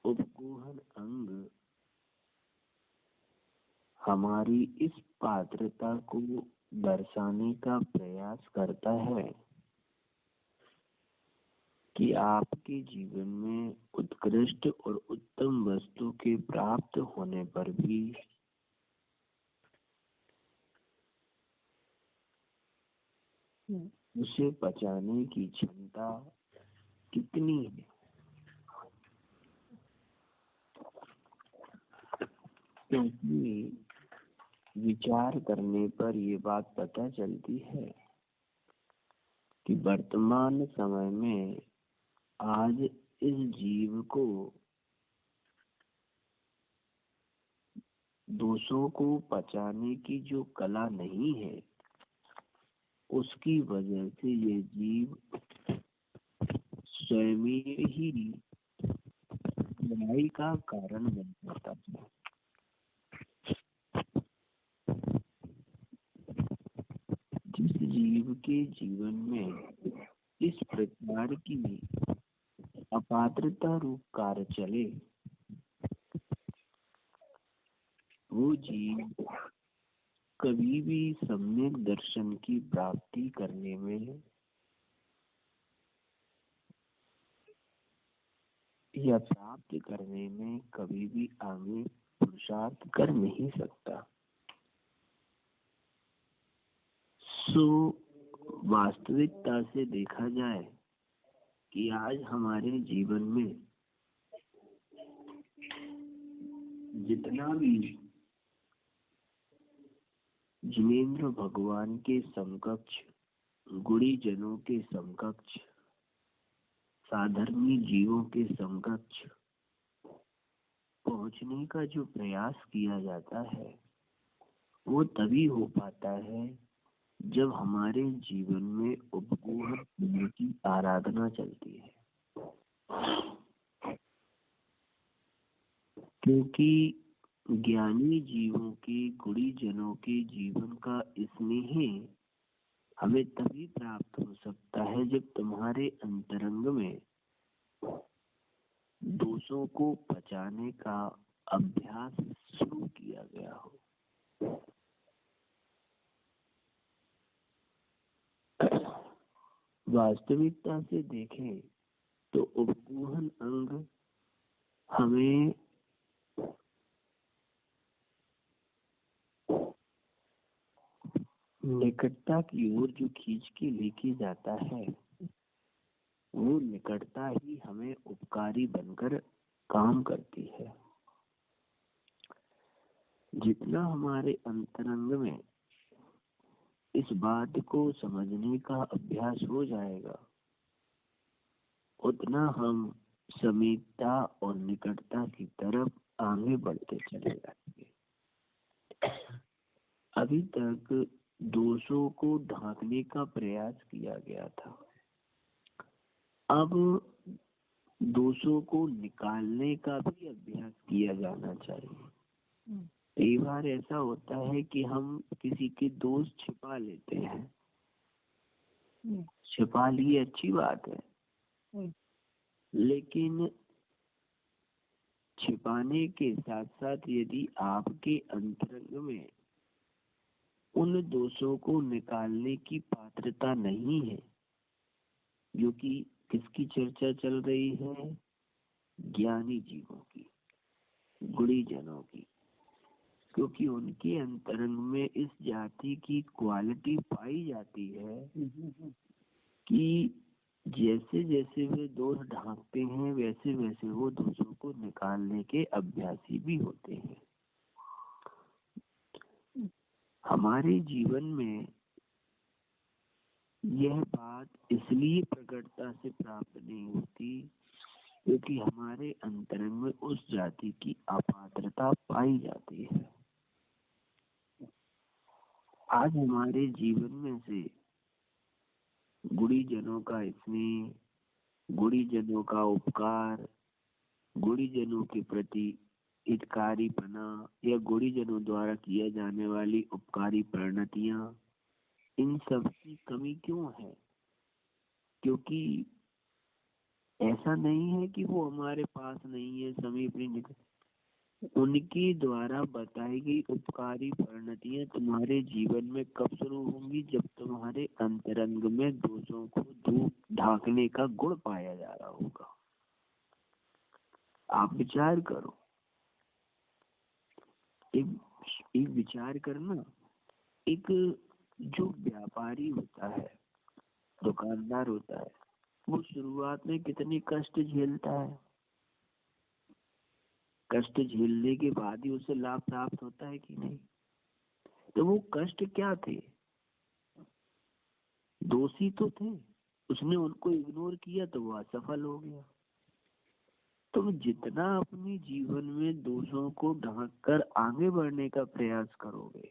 उपगूहन अंग हमारी इस पात्रता को दर्शाने का प्रयास करता है कि आपके जीवन में उत्कृष्ट और उत्तम वस्तु के प्राप्त होने पर भी उसे पचाने की क्षमता कितनी है। क्योंकि विचार करने पर ये बात पता चलती है कि वर्तमान समय में आज इस जीव को दोषों को पचाने की जो कला नहीं है, उसकी वजह से ये जीव स्वयं ही लड़ाई का कारण बन जाता है। जिस जीव के जीवन में इस प्रकार की अपात्रता रूप कार्य चले, वो जीव कभी भी सम्यक दर्शन की प्राप्ति करने में या प्राप्त करने में कभी भी आगे पुरुषार्थ कर नहीं सकता। वास्तविकता से देखा जाए कि आज हमारे जीवन में जितना भी जिनेंद्र भगवान के समकक्ष, गुणी जनों के समकक्ष, साधर्मी जीवों के समकक्ष पहुंचने का जो प्रयास किया जाता है, वो तभी हो पाता है जब हमारे जीवन में उपगूहन की आराधना चलती है। क्योंकि ज्ञानी जीवों के, गुणी जनों के जीवन का स्नेह हमें तभी प्राप्त हो सकता है जब तुम्हारे अंतरंग में दोषों को पचाने का अभ्यास शुरू किया गया हो। वास्तविकता से देखें तो उपगूहन अंग हमें निकटता की ओर जो खींच के लेके जाता है, वो निकटता ही हमें उपकारी बनकर काम करती है। जितना हमारे अंतरंग में इस बात को समझने का अभ्यास हो जाएगा, उतना हम समीपता और निकटता की तरफ आगे बढ़ते चले जाएंगे। अभी तक दोषों को ढांकने का प्रयास किया गया था, अब दोषों को निकालने का भी अभ्यास किया जाना चाहिए। कई बार ऐसा होता है कि हम किसी के दोष छिपा लेते हैं। छिपा लिए अच्छी बात है, लेकिन छिपाने के साथ साथ यदि आपके अंतरंग में उन दोषों को निकालने की पात्रता नहीं है, जो कि किसकी चर्चा चल रही है? ज्ञानी जीवों की, गुणी जनों की। क्योंकि उनके अंतरंग में इस जाति की क्वालिटी पाई जाती है कि जैसे जैसे वे दोष ढांकते हैं, वैसे वैसे वो दोषों को निकालने के अभ्यासी भी होते हैं। हमारे जीवन में यह बात इसलिए प्रकटता से प्राप्त नहीं होती क्योंकि हमारे अंतरंग में उस जाति की अपात्रता पाई जाती है। आज हमारे जीवन में से गुणी जनों का स्नेह, गुणी जनों का उपकार, गुणी जनों के प्रति हितकारीपना या गुणी जनों द्वारा किया जाने वाली उपकारी परिणतियां, इन सब की कमी क्यों है? क्योंकि ऐसा नहीं है कि वो हमारे पास नहीं है, समीप नहीं निकल। उनके द्वारा बताई गई उपकारी परिणतियां तुम्हारे जीवन में कब शुरू होंगी? जब तुम्हारे अंतरंग में दोषों को ढांकने का गुण पाया जा रहा होगा। आप विचार करो, एक विचार करना, एक जो व्यापारी होता है, दुकानदार होता है, वो शुरुआत में कितने कष्ट झेलता है। कष्ट झेलने के बाद ही उसे लाभ प्राप्त होता है कि नहीं? तो वो कष्ट क्या थे? दोषी तो थे, उसने उनको इग्नोर किया तो वो असफल हो गया। तुम जितना अपने जीवन में दोषों को ढांक कर आगे बढ़ने का प्रयास करोगे,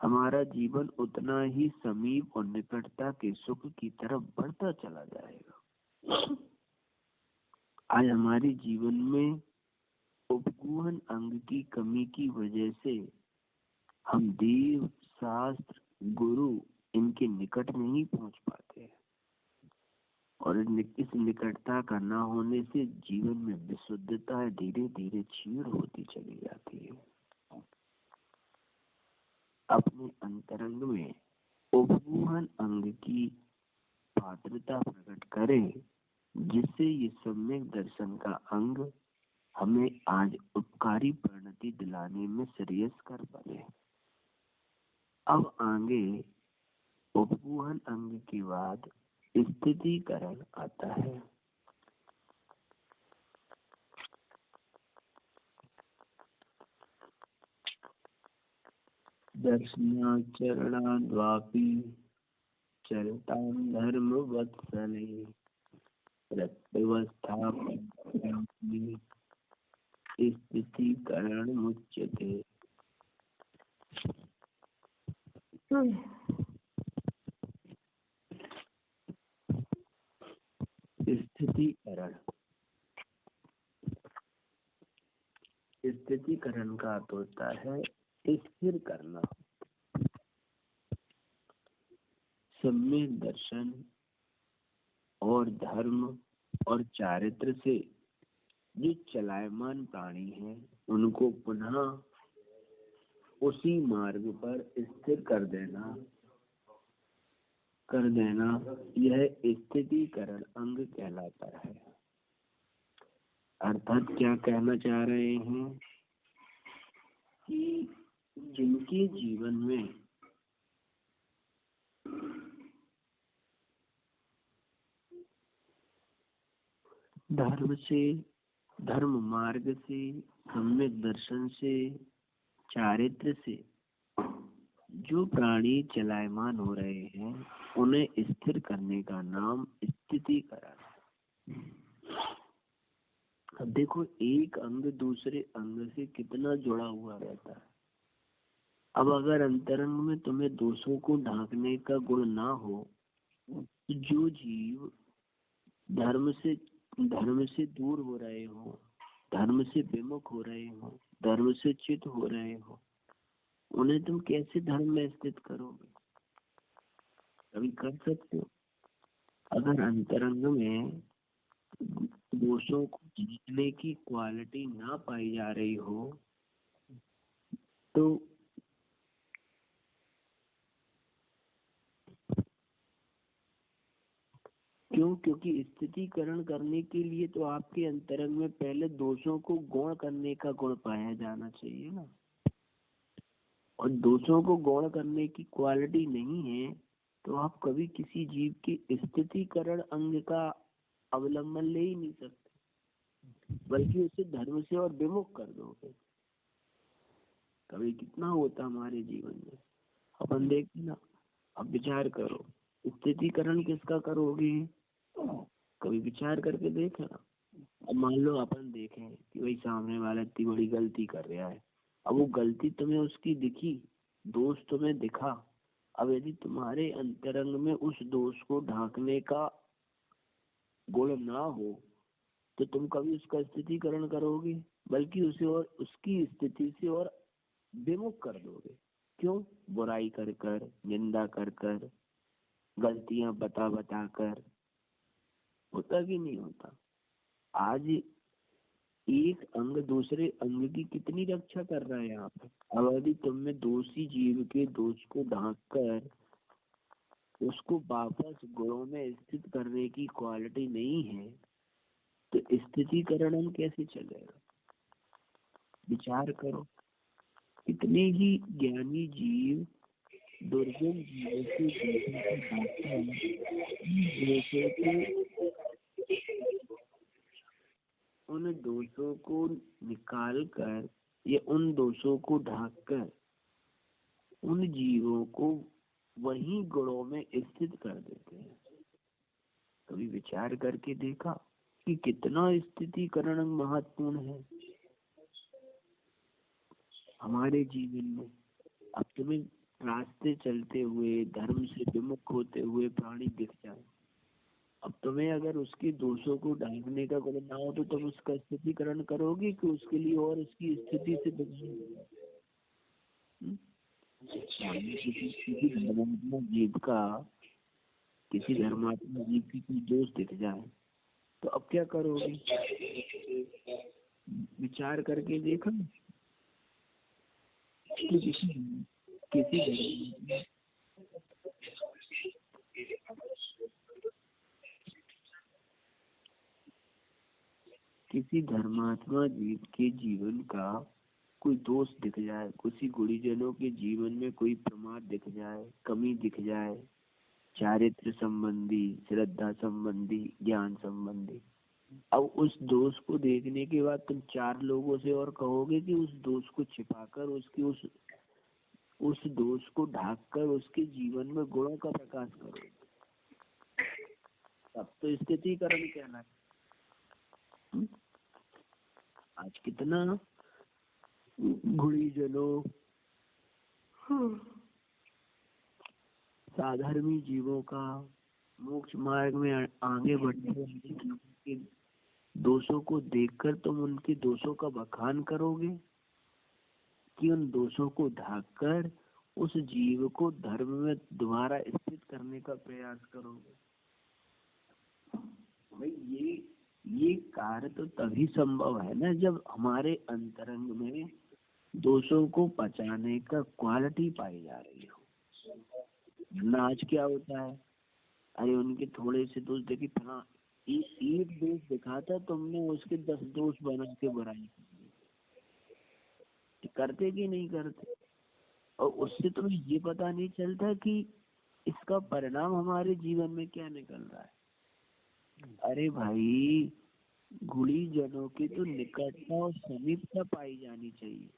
हमारा जीवन उतना ही समीप और निकटता के सुख की तरफ बढ़ता चला जाएगा। आज हमारे जीवन में उपगूहन अंग की कमी की वजह से हम देव, शास्त्र, गुरु इनके निकट नहीं पहुंच पाते, और इस निकटता का न होने से जीवन में विशुद्धता धीरे धीरे क्षीण होती चली जाती है। अपने अंतरंग में उपगूहन अंग की पात्रता प्रकट करें, जिससे ये सम्यक दर्शन का अंग हमें आज उपकारी परिणति दिलाने में श्रेयस्कर बने। अब आगे उपगूहन अंग के बाद स्थितिकरण आता है। दर्शनाचरणाद्वापि चलतां धर्म वत्सले प्रत्यवस्थापयामि स्थितिकरण मुच्यते। स्थितिकरण, स्थितिकरण का अर्थ होता है स्थिर करना। सम्यक दर्शन और धर्म और चारित्र से जो चलायमान प्राणी हैं, उनको पुनः उसी मार्ग पर स्थिर कर देना यह स्थितिकरण अंग कहलाता है। अर्थात क्या कहना चाह रहे हैं कि जिनके जीवन में धर्म मार्ग से, सम्यक दर्शन से, चारित्र से जो प्राणी चलायमान हो रहे हैं, उन्हें स्थिर करने का नाम स्थितिकरण है। अब देखो, एक अंग दूसरे अंग से कितना जुड़ा हुआ रहता है। अब अगर अंतरंग में तुम्हें दोषों को ढांकने का गुण ना हो, जो जीव धर्म से दूर हो रहे हो, धर्म से विमुख हो रहे हो, धर्म से च्युत हो रहे हो, उन्हें तुम कैसे धर्म में स्थित करोगे? कभी कर सकते हो? अगर अंतरंग में दोषों को जीतने की क्वालिटी ना पाई जा रही हो तो क्यों? क्योंकि स्थितिकरण करने के लिए तो आपके अंतरंग में पहले दोषों को गौण करने का गुण पाया जाना चाहिए ना। और दोषों को गौण करने की क्वालिटी नहीं है तो आप कभी किसी जीव के स्थितिकरण अंग का अवलंबन ले ही नहीं सकते, बल्कि उसे धर्म से और विमुख कर दोगे। कभी कितना होता हमारे जीवन में, अपन देखते ना। अब विचार करो, स्थितिकरण किसका करोगे? कभी विचार करके देखना। अब मान लो अपन देखें कि भाई सामने वाला इतनी बड़ी गलती कर रहा है, अब वो गलती तुम्हें उसकी दिखी, दोष तुम्हें दिखा। अब यदि तुम्हारे अंतरंग में उस दोष को ढांकने का गुण ना हो तो तुम कभी उसका स्थितिकरण करोगे, बल्कि उसे और उसकी स्थिति से और विमुख कर दोगे। क्यों? बुराई कर कर, निंदा कर कर, गलतियां बता कर, होता कि नहीं होता? आज एक अंग दूसरे अंग की कितनी रक्षा कर रहा है यहाँ पे। अब यदि तुम में दोषी जीव के दोष को ढांक कर उसको वापस गुणों में स्थित करने की क्वालिटी नहीं है तो स्थितिकरण कैसे चलेगा? विचार करो, कितने ही ज्ञानी जीव दुर्गम जीवों के उन दोषों को निकाल कर या उन दोषों को ढाक कर उन जीवों को वही गुणों में स्थित कर देते हैं। कभी विचार करके देखा कि कितना स्थितिकरण महत्वपूर्ण है हमारे जीवन में? अब तुम्हें रास्ते चलते हुए धर्म से विमुख होते हुए प्राणी दिख जाए, अब तुम्हें अगर उसके दोषों को ढांकने का गुण ना हो तो तुम उसका स्थितिकरण करोगे कि उसके लिए और उसकी स्थिति से किसी धर्मात्मा जीव की कोई दोष दिख जाए तो अब क्या करोगे? विचार करके देखा कि किसी धर्मात्मा जीव के जीवन का कोई दोष दिख जाए, किसी गुणीजनों के जीवन में कोई प्रमाद दिख जाए, कमी दिख जाए, चारित्र संबंधी, श्रद्धा संबंधी, ज्ञान संबंधी, अब उस दोष को देखने के बाद तुम चार लोगों से और कहोगे कि उस दोष को छिपाकर उसकी उस दोष को ढाककर उसके जीवन में गुणों का प्रकाश करो, तब तो स्थितिकरण कहना है। आज कितना गुणीजनों साधर्मी जीवों का मोक्ष मार्ग में आगे बढ़ने वाले दोषों को देखकर तुम उनके दोषों का बखान करोगे कि उन दोषों को ढाककर उस जीव को धर्म में दोबारा स्थित करने का प्रयास करोगे? भाई ये कार्य तो तभी संभव है ना जब हमारे अंतरंग में दोषों को पचाने का क्वालिटी पाई जा रही हो। आज क्या होता है, अरे उनके थोड़े से दोष देखे, फला एक दोष दिखाता तुमने उसके 10 दोष बना के बुराई करते कि नहीं करते? और उससे तुम्हें ये पता नहीं चलता कि इसका परिणाम हमारे जीवन में क्या निकल रहा है। अरे भाई, गुणीजनों की तो निकटता और समीपता पाई जानी चाहिए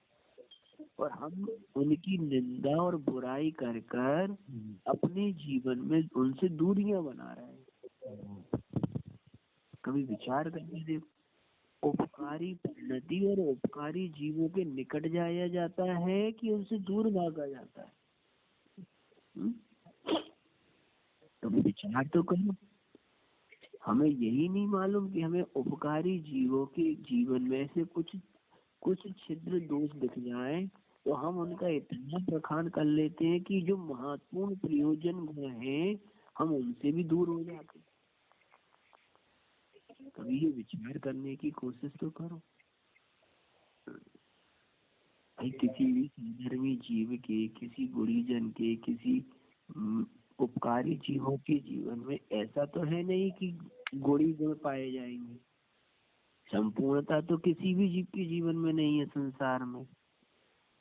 और हम उनकी निंदा और बुराई कर कर अपने जीवन में उनसे दूरियां बना रहे हैं। कभी विचार करके देखो, उपकारी परिणति और उपकारी जीवों के निकट जाया जाता है कि उनसे दूर भागा जाता है? कभी विचार तो करो। हमें यही नहीं मालूम कि हमें उपकारी जीवों के जीवन में से कुछ छिद्र दोष दिख जाए तो हम उनका इतना प्रखान कर लेते हैं कि जो महत्वपूर्ण प्रयोजन गुण हैं हम उनसे भी दूर हो जाते हैं। कभी ये विचार करने की कोशिश तो करो। भाई किसी भी साधर्मी जीव के, किसी गुणीजन के, किसी उपकारी जीवों के जीवन में ऐसा तो है नहीं कि गुणी गुण पाए जाएंगे। संपूर्णता तो किसी भी जीव के जीवन में नहीं है संसार में,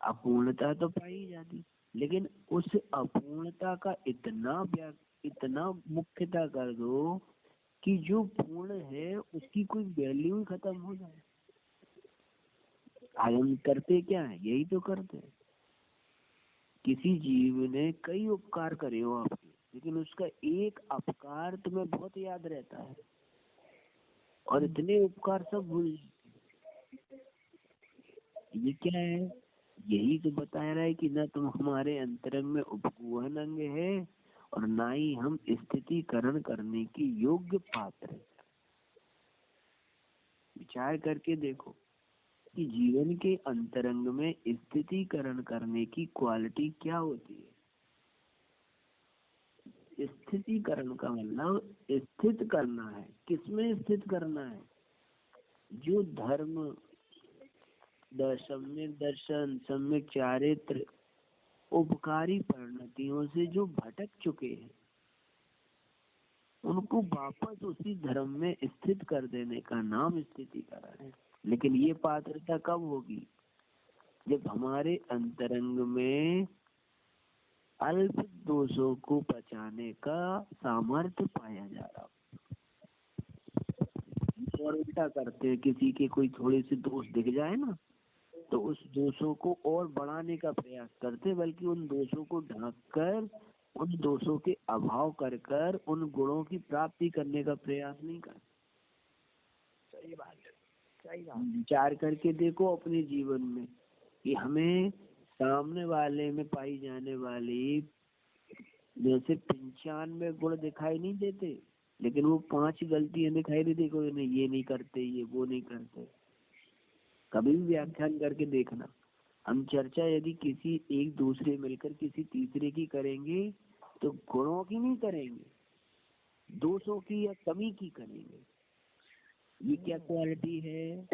अपूर्णता तो पाई जाती, लेकिन उस अपूर्णता का इतना मुख्यता कर दो कि जो पूर्ण है उसकी कोई वैल्यू ही खत्म हो जाए। हम करते क्या है, यही तो करते हैं। किसी जीव ने कई उपकार करे हो आपके, लेकिन उसका एक अपकार तुम्हें बहुत याद रहता है और इतने उपकार सब भूल जाते। ये क्या है? यही तो बता रहा है कि न तुम हमारे अंतरंग में उपगुहन अंग है और ना ही हम स्थितिकरण करने की योग्य पात्र है। विचार करके देखो कि जीवन के अंतरंग में स्थितिकरण करने की क्वालिटी क्या होती है। स्थितिकरण का मतलब स्थित करना है। किसमें स्थित करना है? जो धर्म, सम्यक दर्शन, सम्यक चारित्र, उपकारी परिणतियों से जो भटक चुके हैं, उनको वापस उसी धर्म में स्थित कर देने का नाम स्थितिकरण है। लेकिन ये पात्रता कब होगी? जब हमारे अंतरंग में अल्प दोषों को बचाने का सामर्थ्य पाया जा रहा। और उल्टा करते हैं, किसी के कोई थोड़े से दोष दिख जाए ना तो उस दोषों को और बढ़ाने का प्रयास करते, बल्कि उन दोषों को ढांक कर, उन दोषों के अभाव कर कर उन गुणों की प्राप्ति करने का प्रयास नहीं करते। सही बात है, सही बात। विचार करके देखो अपने जीवन में कि हमें सामने वाले में पाई जाने वाली जैसे 95 गुण दिखाई नहीं देते, लेकिन वो 5 गलतियां दिखाई देती, कोई नहीं ये नहीं करते, ये वो नहीं करते। कभी भी व्याख्यान करके देखना, हम चर्चा यदि किसी एक दूसरे मिलकर किसी तीसरे की करेंगे तो गुणों की नहीं करेंगे, दोषों की या कमी की करेंगे। ये क्या क्वालिटी है?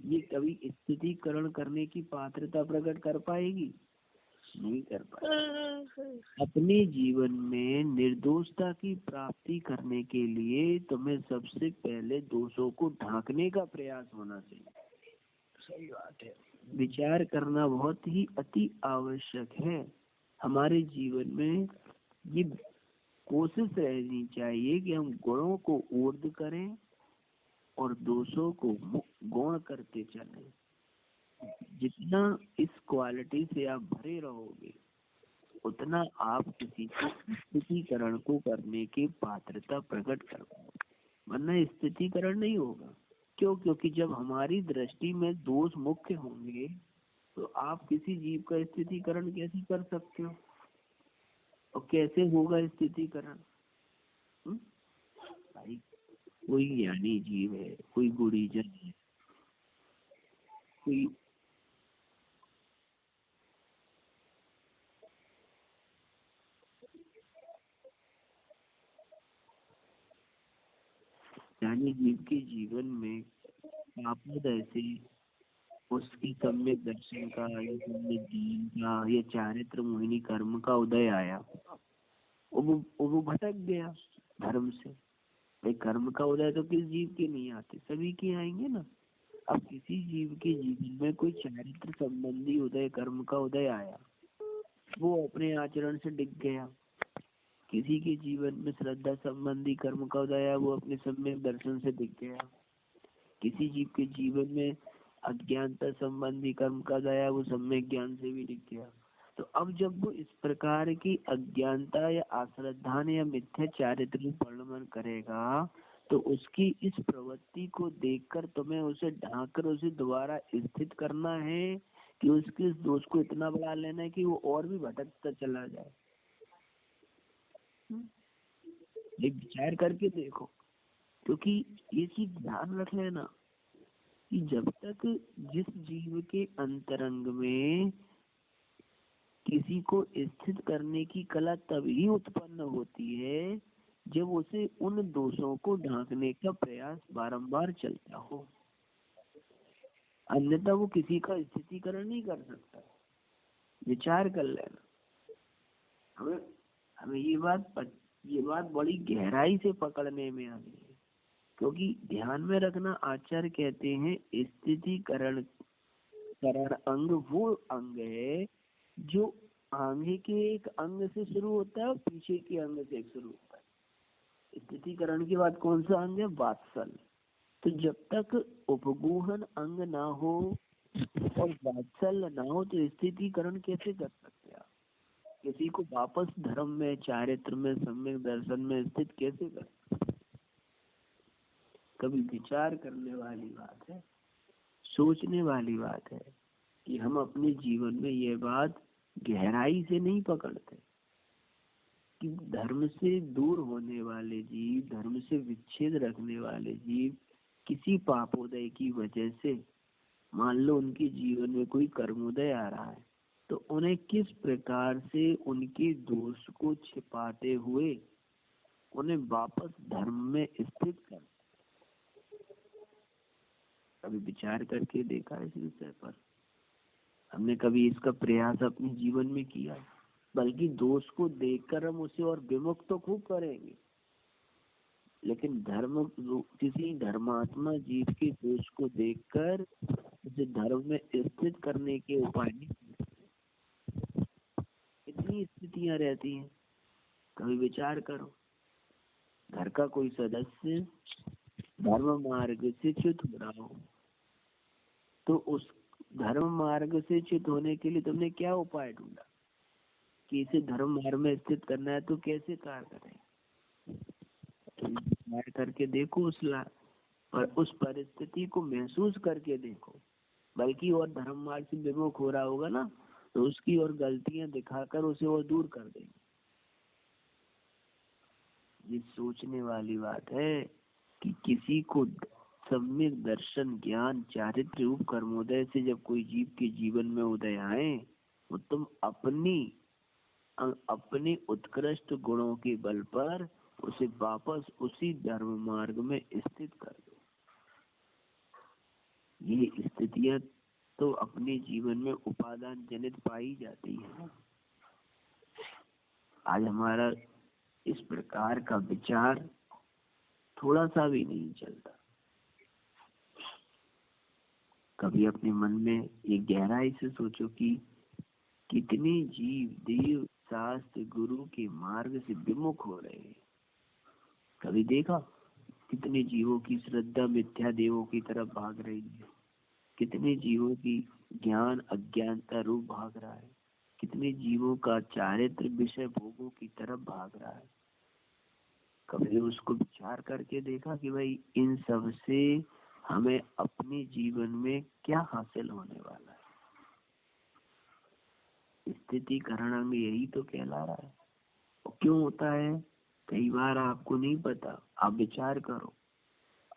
ये कभी स्थितिकरण करने की पात्रता प्रकट कर पाएगी? नहीं कर पाएगी। अपने जीवन में निर्दोषता की प्राप्ति करने के लिए तुम्हें सबसे पहले दोषों को ढांकने का प्रयास होना चाहिए। सही बात है। विचार करना बहुत ही अति आवश्यक है। हमारे जीवन में ये कोशिश रहनी चाहिए कि हम गुणों को ऊर्ध्व करें और दोषों को गौण करते चलें। जितना इस क्वालिटी से आप भरे रहोगे, उतना आप किसी को स्थितिकरण को करने की पात्रता प्रकट कर पाओगे, वरना स्थितिकरण नहीं होगा। क्यों? क्योंकि जब हमारी दृष्टि में दोष मुख्य होंगे तो आप किसी जीव का स्थितिकरण कैसे कर सकते हो और कैसे होगा स्थितिकरण? भाई कोई ज्ञानी जीव है, कोई गुणीजन है, कोई ज्ञानी जीव के जीवन में आपद ऐसे उसकी सम्यक दर्शन का या सम्यक ज्ञान का या चारित्र मोहिनी कर्म का उदय आया, वो भटक गया धर्म से। भाई कर्म का उदय तो किस जीव के नहीं आते, सभी के आएंगे ना। अब किसी जीव के जीवन में कोई चारित्र संबंधी उदय, कर्म का उदय आया, वो अपने आचरण से डिग गया। किसी के जीवन में श्रद्धा संबंधी कर्म का उदय आया, वो अपने सम्यक दर्शन से डिग गया। किसी जीव के जीवन में अज्ञानता संबंधी कर्म का उदय आया, वो सम्यक ज्ञान से भी डिग गया। तो अब जब वो इस प्रकार की अज्ञानता या अश्रद्धा या मिथ्या चारित्र वर्णन करेगा, तो उसकी इस प्रवृत्ति को देखकर तुम्हें उसे ढांककर उसे दोबारा स्थित करना है कि उसके इस दोष को इतना बढ़ा लेना है कि वो और भी भटकता चला जाए। एक विचार करके देखो, क्योंकि ये चीज ध्यान रख लेना कि जब तक जिस जीव के अंतरंग में किसी को स्थित करने की कला तभी उत्पन्न होती है जब उसे उन दोषों को ढांकने का प्रयास बारंबार चलता हो, अन्यथा वो किसी का स्थितिकरण नहीं कर सकता। विचार कर लेना। हमें हमें ये बात बड़ी गहराई से पकड़ने में आ गई है, क्योंकि ध्यान में रखना, आचार्य कहते हैं स्थितिकरण अंग वो अंग है जो आगे के एक अंग से शुरू होता है और पीछे के अंग से शुरू होता है। स्थितिकरण के बाद कौन सा अंग है? वात्सल्य। तो जब तक उपगूहन अंग ना हो और वात्सल्य ना हो तो स्थितिकरण कैसे कर सकते हैं? किसी को वापस धर्म में, चारित्र में, सम्यक दर्शन में स्थित कैसे कर? कभी विचार करने वाली बात है, सोचने वाली बात है कि हम अपने जीवन में ये बात गहराई से नहीं पकड़ते कि धर्म से दूर होने वाले जीव, धर्म से विच्छेद रखने वाले जीव किसी पापोदय की वजह से, मान लो उनके जीवन में कोई कर्मोदय आ रहा है, तो उन्हें किस प्रकार से उनके दोष को छिपाते हुए उन्हें वापस धर्म में स्थित कर। कभी विचार करके देखा इस विषय पर? हमने कभी इसका प्रयास अपने जीवन में किया? बल्कि दोष को देखकर हम उसे और विमुक्त तो खूब करेंगे, लेकिन किसी धर्मात्मा जीव के दोष को देखकर उसे धर्म में स्थित करने के उपाय नहीं। इतनी स्थितियां रहती हैं। कभी विचार करो, घर का कोई सदस्य धर्म मार्ग से च्युत हो रहा हो, तो उस धर्म मार्ग से च्युत होने के लिए तुमने क्या उपाय ढूंढा कि इसे धर्म मार्ग में स्थित करना है, तो कैसे कार्य करें? विचार करके देखो और उस परिस्थिति को महसूस करके देखो। बल्कि और धर्म मार्ग से विमुख हो रहा होगा ना, तो उसकी और गलतियां दिखाकर उसे और दूर कर देंगे। ये सोचने वाली बात है कि किसी को सम्यक दर्शन, ज्ञान, चारित्र रूप कर्मोदय से जब कोई जीव के जीवन में उदय आए, वो तुम अपने उत्कृष्ट गुणों के बल पर उसे वापस उसी धर्म मार्ग में स्थित कर दो। ये स्थितियां तो अपने जीवन में उपादान जनित पाई जाती है। आज हमारा इस प्रकार का विचार थोड़ा सा भी नहीं चलता। कभी अपने मन में ये गहराई से सोचो कि कितने जीव देव शास्त्र गुरु के मार्ग से विमुख हो रहे हैं। कभी देखा कितने जीवों की श्रद्धा मिथ्या देवों की तरफ भाग रही है? कितने जीवों की ज्ञान अज्ञानता रूप भाग रहा है? कितने जीवों का चारित्र विषय भोगों की तरफ भाग रहा है? कभी उसको विचार करके देखा कि भाई इन सब से हमें अपने जीवन में क्या हासिल होने वाला है? स्थिति करणांग यही तो कहला रहा है। और क्यों होता है? कई बार आपको नहीं पता, आप विचार करो।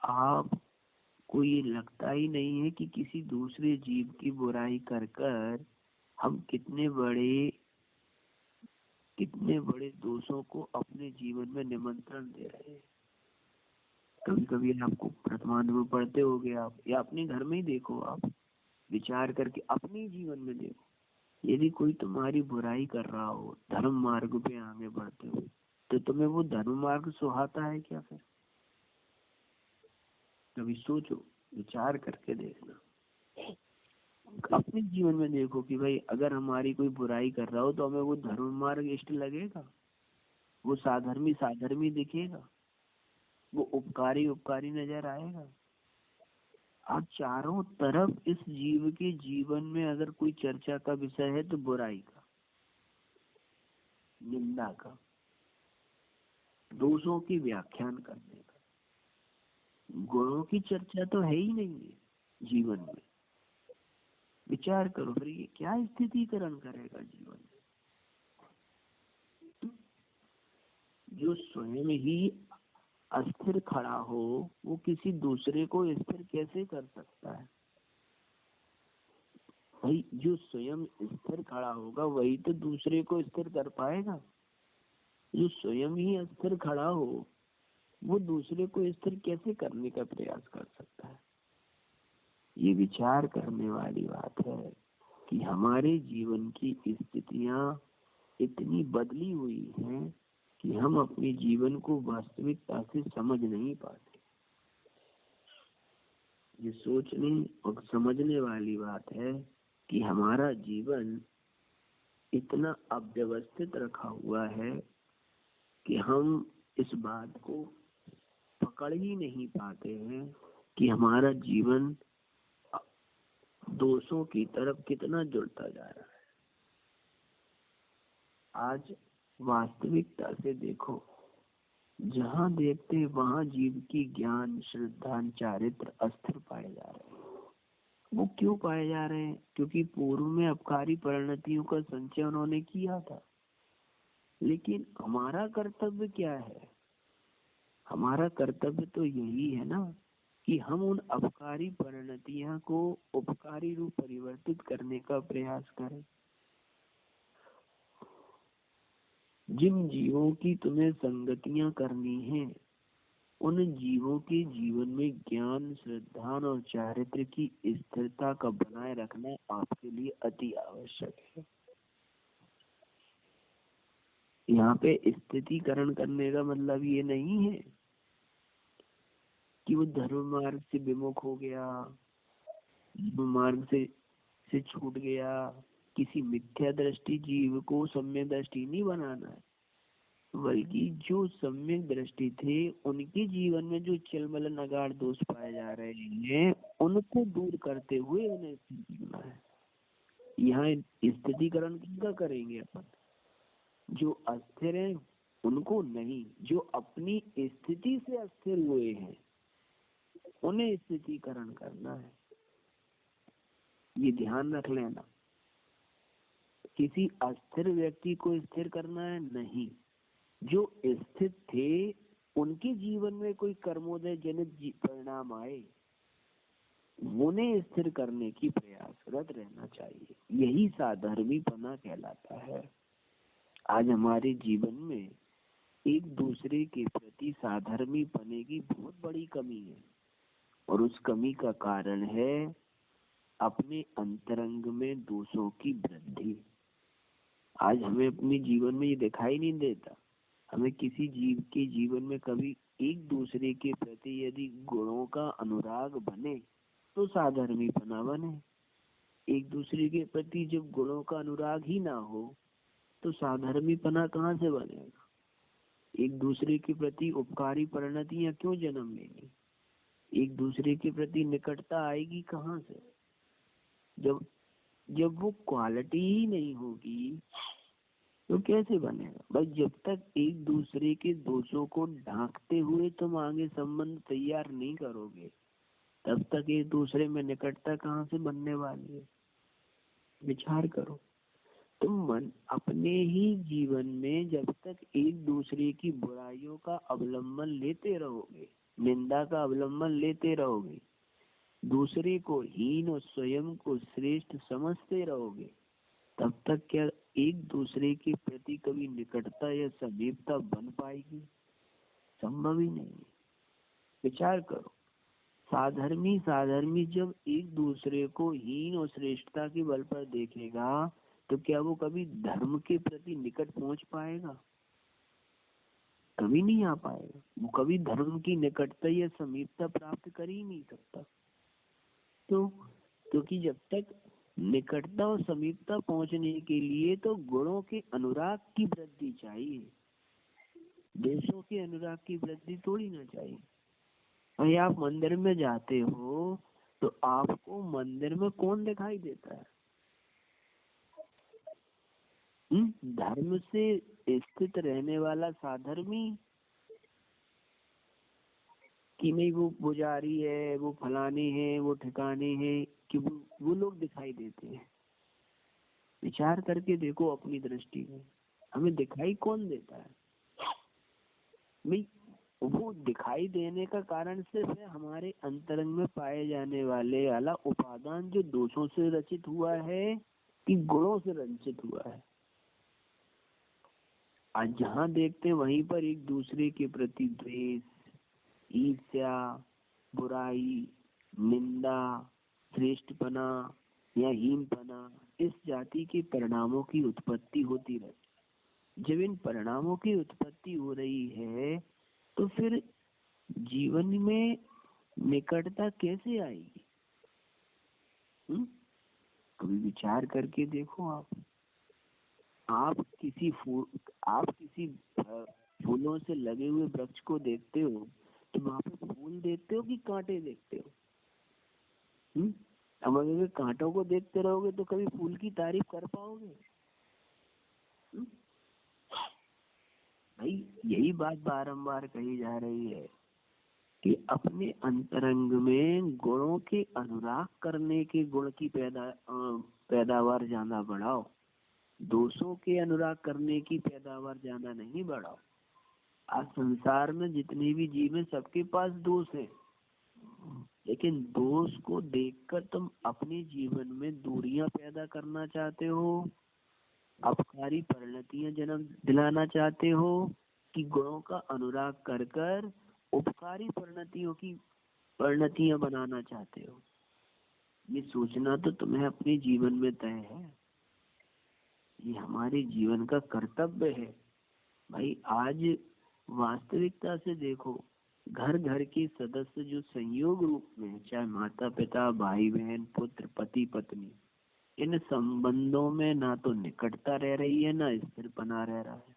आपको ये लगता ही नहीं है कि किसी दूसरे जीव की बुराई कर कर हम कितने बड़े दोषों को अपने जीवन में निमंत्रण दे रहे हैं। कभी कभी आपको वर्तमान पढ़ते होगे आप, या अपने घर में ही देखो, आप विचार करके अपने जीवन में देखो। यदि कोई तुम्हारी बुराई कर रहा हो धर्म मार्ग पे आगे बढ़ते हुए, तो तुम्हें वो धर्म मार्ग सुहाता है क्या? फिर कभी सोचो, विचार करके देखना। अपने जीवन में देखो कि भाई अगर हमारी कोई बुराई कर रहा हो तो हमें वो धर्म मार्ग इष्ट लगेगा? वो साधर्मी दिखेगा? वो उपकारी नजर आएगा? आप चारों तरफ इस जीव के जीवन में अगर कोई चर्चा का विषय है तो बुराई का, निंदा का, दोषों की व्याख्यान करने का। गुणों की चर्चा तो है ही नहीं है जीवन में। विचार करो फिर ये क्या स्थितिकरण करेगा जीवन में? जो स्वयं ही अस्थिर खड़ा हो वो किसी दूसरे को स्थिर कैसे कर सकता है? भाई जो स्वयं स्थिर खड़ा होगा वही तो दूसरे को स्थिर कर पाएगा। जो स्वयं ही अस्थिर खड़ा हो वो दूसरे को स्थिर कैसे करने का प्रयास कर सकता है? ये विचार करने वाली बात है कि हमारे जीवन की स्थितियां इतनी बदली हुई हैं कि हम अपने जीवन को वास्तविकता से समझ नहीं पाते। ये सोचने और समझने वाली बात है कि हमारा जीवन इतना अव्यवस्थित रखा हुआ है कि हम इस बात को पकड़ ही नहीं पाते हैं कि हमारा जीवन दोषों की तरफ कितना जुड़ता जा रहा है। आज वास्तविकता से देखो, जहाँ देखते हैं वहाँ जीव की ज्ञान श्रद्धा चारित्र अस्थिर पाए जा रहे हैं। वो क्यों पाए जा रहे हैं? क्योंकि पूर्व में अपकारी परिणतियों का संचय उन्होंने किया था। लेकिन हमारा कर्तव्य क्या है? हमारा कर्तव्य तो यही है ना कि हम उन अपकारी परिणतियों को उपकारी रूप परिवर्तित करने का प्रयास करें। जिन जीवों की तुम्हें संगतियां करनी है उन जीवों के जीवन में ज्ञान, श्रद्धा और चारित्र की स्थिरता का बनाए रखना आपके लिए अति आवश्यक है। यहाँ पे स्थितिकरण करने का मतलब ये नहीं है कि वो धर्म मार्ग से विमुख हो गया, मार्ग से छूट गया। किसी मिथ्या दृष्टि जीव को सम्यक दृष्टि नहीं बनाना है, बल्कि जो सम्यक दृष्टि थे उनके जीवन में जो चिलमल नगाड़ दोष पाए जा रहे हैं उनको दूर करते हुए उन्हें जीना है। यहाँ स्थितिकरण किसका करेंगे अपन? जो अस्थिर है उनको नहीं, जो अपनी स्थिति से अस्थिर हुए हैं उन्हें स्थितिकरण करना है। ये ध्यान रख लेना। किसी अस्थिर व्यक्ति को स्थिर करना है नहीं, जो स्थित थे उनके जीवन में कोई कर्मोदय जनित परिणाम आए उन्हें स्थिर करने की प्रयासरत रहना चाहिए। यही साधर्मीपना कहलाता है। आज हमारे जीवन में एक दूसरे के प्रति साधर्मी पने की बहुत बड़ी कमी है, और उस कमी का कारण है अपने अंतरंग में दोषों की वृद्धि। आज हमें अपने जीवन में ये दिखाई नहीं देता। हमें किसी जीव के जीवन में कभी एक दूसरे के प्रति यदि गुणों का अनुराग बने तो साधर्मीपना बने। एक दूसरे के प्रति जब गुणों का अनुराग ही ना हो तो साधर्मीपना कहाँ से बनेगा? एक दूसरे के प्रति उपकारी परिणतियां क्यों जन्म लेंगी? एक दूसरे के प्रति निकटता आएगी कहाँ से? जब वो क्वालिटी ही नहीं होगी तो कैसे बनेगा? बस जब तक एक दूसरे के दोषों को ढांकते हुए तुम आगे संबंध तैयार नहीं करोगे तब तक एक दूसरे में निकटता कहाँ से बनने वाली है? विचार करो। तुम मन अपने ही जीवन में जब तक एक दूसरे की बुराइयों का अवलंबन लेते रहोगे, निंदा का अवलंबन लेते रहोगे, दूसरे को हीन और स्वयं को श्रेष्ठ समझते रहोगे, तब तक क्या एक दूसरे के प्रति कभी निकटता या समीपता बन पाएगी? संभव ही नहीं। विचार करो। साधर्मी जब एक दूसरे को हीन और श्रेष्ठता के बल पर देखेगा तो क्या वो कभी धर्म के प्रति निकट पहुंच पाएगा? कभी नहीं आ पाएगा। वो कभी धर्म की निकटता या समीपता प्राप्त कर ही नहीं सकता। तो क्योंकि जब तक निकटता और समीपता पहुंचने के लिए तो गुणों के अनुराग की वृद्धि चाहिए, देशों के अनुराग की वृद्धि थोड़ी ना चाहिए। और आप मंदिर में जाते हो तो आपको मंदिर में कौन दिखाई देता है? धर्म से स्थित रहने वाला साधर्मी, कि नहीं वो पुजारी है, वो फलाने हैं, वो ठिकाने हैं, कि वो लोग दिखाई देते हैं? विचार करके देखो अपनी दृष्टि में, हमें दिखाई कौन देता है? भाई वो दिखाई देने का कारण सिर्फ है हमारे अंतरंग में पाए जाने वाला उपादान जो दोषों से रचित हुआ है कि गुणों से रंजित हुआ है। आज जहाँ देखते हैं वहीं पर एक दूसरे के प्रति द्वेष, ईर्ष्या, बुराई, निंदा, श्रेष्ठपना या हीनपना, इस जाति के परिणामों की उत्पत्ति होती रहती। जब इन परिणामों की उत्पत्ति हो रही है तो फिर जीवन में निकटता कैसे आएगी? कभी विचार करके देखो। आप किसी फूलों से लगे हुए वृक्ष को देखते हो तो वहां पे फूल देखते हो कि कांटे देखते हो? अब अगर कांटों को देखते रहोगे तो कभी फूल की तारीफ कर पाओगे? भाई यही बात बारंबार कही जा रही है कि अपने अंतरंग में गुणों के अनुराग करने के गुण की पैदावार ज्यादा बढ़ाओ, दोषों के अनुराग करने की पैदावार ज्यादा नहीं बढ़ाओ। आज संसार में जितने भी जीव हैं सबके पास दोष है, लेकिन दोष को देखकर तुम अपने जीवन में दूरियां पैदा करना चाहते हो अपकारी परिणतियां जन्म दिलाना चाहते हो कि गुणों का अनुराग कर कर उपकारी परिणतियों की परिणतियां बनाना चाहते हो? ये सोचना तो तुम्हें अपने जीवन में तय है। ये हमारे जीवन का कर्तव्य है भाई। आज वास्तविकता से देखो, घर घर के सदस्य जो संयोग रूप में, चाहे माता पिता, भाई बहन, पुत्र, पति पत्नी, इन संबंधों में ना तो निकटता रह रही है, ना स्थिरपना रह रहा है।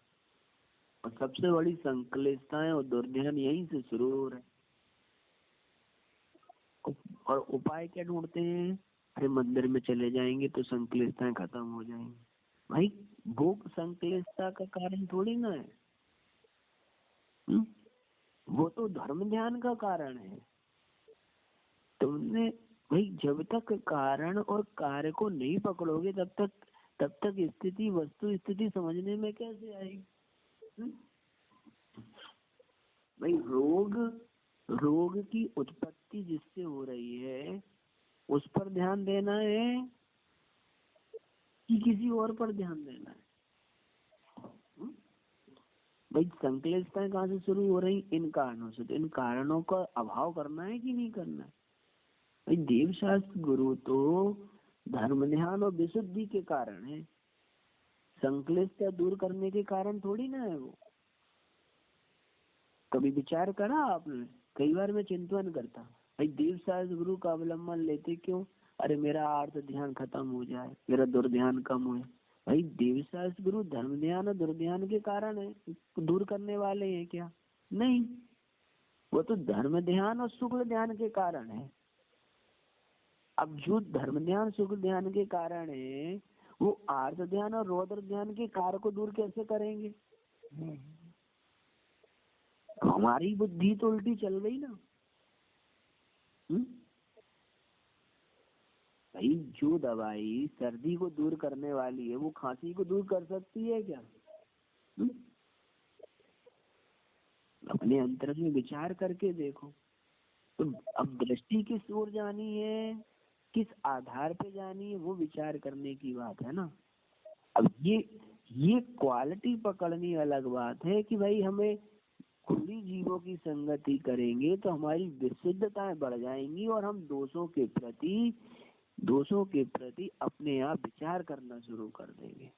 और सबसे बड़ी संक्लिष्टताएं और दुर्ध्यान यहीं से शुरू हो रहे हैं। और उपाय क्या ढूंढते हैं? अरे मंदिर में चले जाएंगे तो संक्लिष्टताएं खत्म हो जाएंगी। भाई वो संक्लिष्टता का कारण थोड़ी ना है। वो तो धर्म ध्यान का कारण है। तुमने भाई जब तक कारण और कार्य को नहीं पकड़ोगे तब तक स्थिति, वस्तु स्थिति समझने में कैसे आएगी? भाई रोग की उत्पत्ति जिससे हो रही है उस पर ध्यान देना है कि किसी और पर ध्यान देना है? भाई संक्लिष्टताएं कहाँ से शुरू हो रही? इन कारणों से। तो इन कारणों का अभाव करना है कि नहीं करना है? भाई देव शास्त्र गुरु तो धर्म ध्यान और विशुद्धि के कारण है, संक्लिष्टता दूर करने के कारण थोड़ी ना है वो। कभी विचार करा आपने? कई बार मैं चिंतन करता, भाई देव शास्त्र गुरु का अवलंबन लेते क्यों? अरे मेरा आर्थ ध्यान खत्म हो जाए, मेरा दुर्ध्यान कम हो। भाई देव शास्त्र गुरु धर्म ध्यान और दुर्ध्यान के कारण है, दूर करने वाले हैं क्या? नहीं, वो तो धर्म ध्यान और शुक्ल ध्यान के कारण है। अब जो धर्म ध्यान शुक्ल ध्यान के कारण है, वो आर्थ ध्यान और रौद्र ध्यान के कार्य को दूर कैसे करेंगे? हमारी बुद्धि तो उल्टी चल गई ना। भाई जो दवाई सर्दी को दूर करने वाली है वो खांसी को दूर कर सकती है क्या? अपने अंतर में विचार करके देखो। तो अब दृष्टि किस ओर जानी है, किस आधार पे जानी है, वो विचार करने की बात है ना। अब ये क्वालिटी पकड़नी अलग बात है कि भाई हमें खुली जीवों की संगति करेंगे तो हमारी विशुद्धताएं बढ़ जाएंगी और हम दोषों के प्रति अपने आप विचार करना शुरू कर देंगे।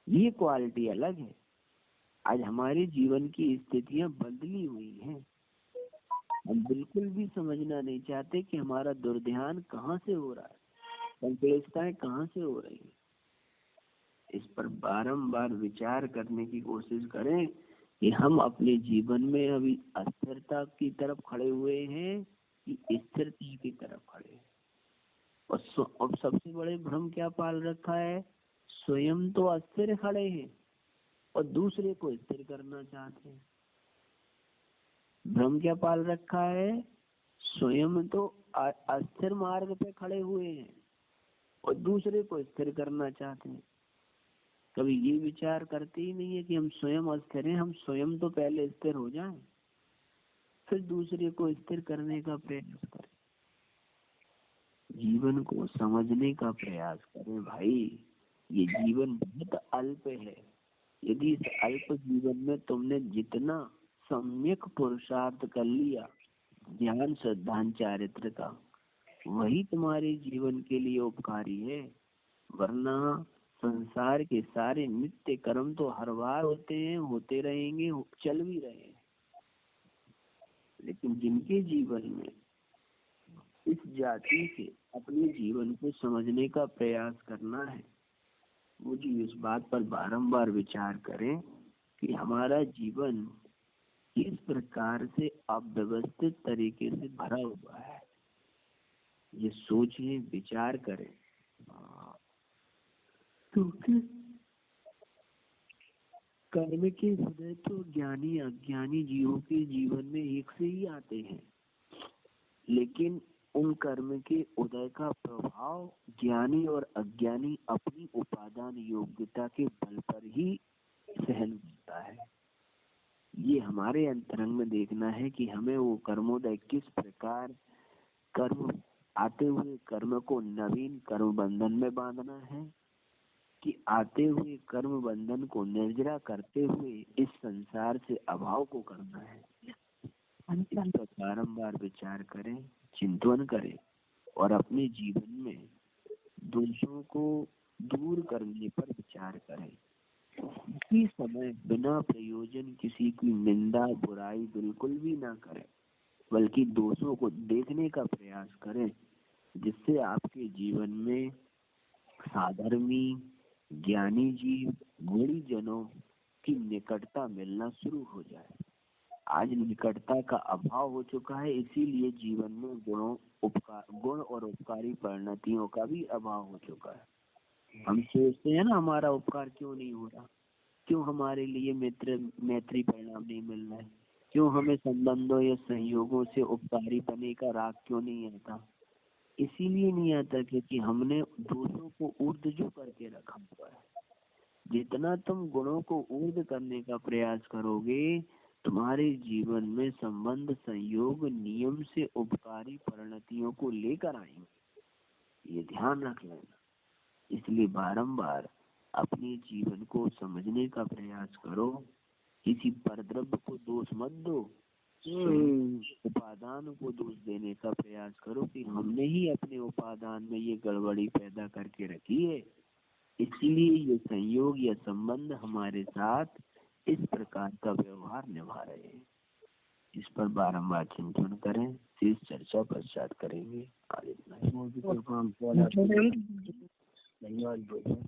ये क्वालिटी अलग है। आज हमारे जीवन की स्थितियां बदली हुई हैं। हम बिल्कुल भी समझना नहीं चाहते कि हमारा दुर्ध्यान कहाँ से हो रहा है, संक्लिष्टताएं कहाँ से हो रही है। इस पर बारंबार विचार करने की कोशिश करें कि हम अपने जीवन में अभी अस्थिरता की तरफ खड़े हुए हैं कि स्थिरता की तरफ खड़े हैं। और सबसे बड़े भ्रम क्या पाल रखा है? स्वयं तो अस्थिर खड़े हैं और दूसरे को स्थिर करना चाहते हैं। भ्रम क्या पाल रखा है? स्वयं तो अस्थिर मार्ग पे खड़े हुए हैं और दूसरे को स्थिर करना चाहते हैं। कभी ये विचार करते ही नहीं है कि हम स्वयं अस्थिर हैं, हम स्वयं तो पहले स्थिर हो जाएं, फिर दूसरे को स्थिर करने का प्रयास करें। जीवन को समझने का प्रयास करें भाई। ये जीवन बहुत अल्प है। यदि इस अल्प जीवन में तुमने जितना सम्यक पुरुषार्थ कर लिया ज्ञान श्रद्धान चारित्र का, वही तुम्हारे जीवन के लिए उपकारी है। वरना संसार के सारे नित्य कर्म तो हर बार होते हैं, होते रहेंगे, चल भी रहे हैं। लेकिन जिनके जीवन में इस जाति से अपने जीवन को समझने का प्रयास करना है, वो जी इस बात पर बारंबार विचार करें कि हमारा जीवन किस प्रकार से अव्यवस्थित तरीके से भरा हुआ है। ये सोचें, विचार करें। क्योंकि कर्म के हृदय तो ज्ञानी अज्ञानी जीवों के जीवन में एक से ही आते हैं, लेकिन उन कर्म के उदय का प्रभाव ज्ञानी और अज्ञानी अपनी उपादान योग्यता के बल पर ही सहन करता है। ये हमारे अंतरंग में देखना है कि हमें वो कर्मोदय किस प्रकार कर्म आते हुए कर्म को नवीन कर्म बंधन में बांधना है कि आते हुए कर्म बंधन को निर्जरा करते हुए इस संसार से अभाव को करना है। इस पर बारंबार विचार करें, चिंतन करें और अपने जीवन में दोषों को दूर करने पर विचार करें। इसी समय बिना प्रयोजन किसी की निंदा बुराई बिल्कुल भी ना करें, बल्कि दोषों को देखने का प्रयास करें, जिससे आपके जीवन में साधर्मी ज्ञानी जीव गुणी जनों की निकटता मिलना शुरू हो जाए। आज निकटता का अभाव हो चुका है, इसीलिए जीवन में गुण और उपकारी परिणतियों का भी अभाव हो चुका है। हम सोचते हैं ना, हमारा उपकार क्यों नहीं हो रहा, क्यों हमारे लिए मैत्री परिणाम नहीं मिल रहा है, क्यों हमें संबंधों या सहयोगों से उपकारी पने का राग क्यों नहीं आता। इसीलिए नहीं आता क्योंकि हमने दोषों को ऊर्ध्व करके रखा हुआ है। जितना तुम गुणों को ऊर्ध्व करने का प्रयास करोगे, तुम्हारे जीवन में संबंध संयोग नियम से उपकारी परिणतियों को लेकर आएंगे। ये ध्यान रख लेना। इसलिए बारंबार अपने जीवन को समझने का प्रयास करो। किसी परद्रव्य को दोष मत दो, उपादान को दोष देने का प्रयास करो कि हमने ही अपने उपादान में ये गड़बड़ी पैदा करके रखी है, इसलिए ये संयोग या संबंध हमारे साथ इस प्रकार का व्यवहार निभा रहे हैं। इस पर बारंबार चिंतन करें, शेष चर्चा पश्चात करेंगे। आज इतना ही। धन्यवाद।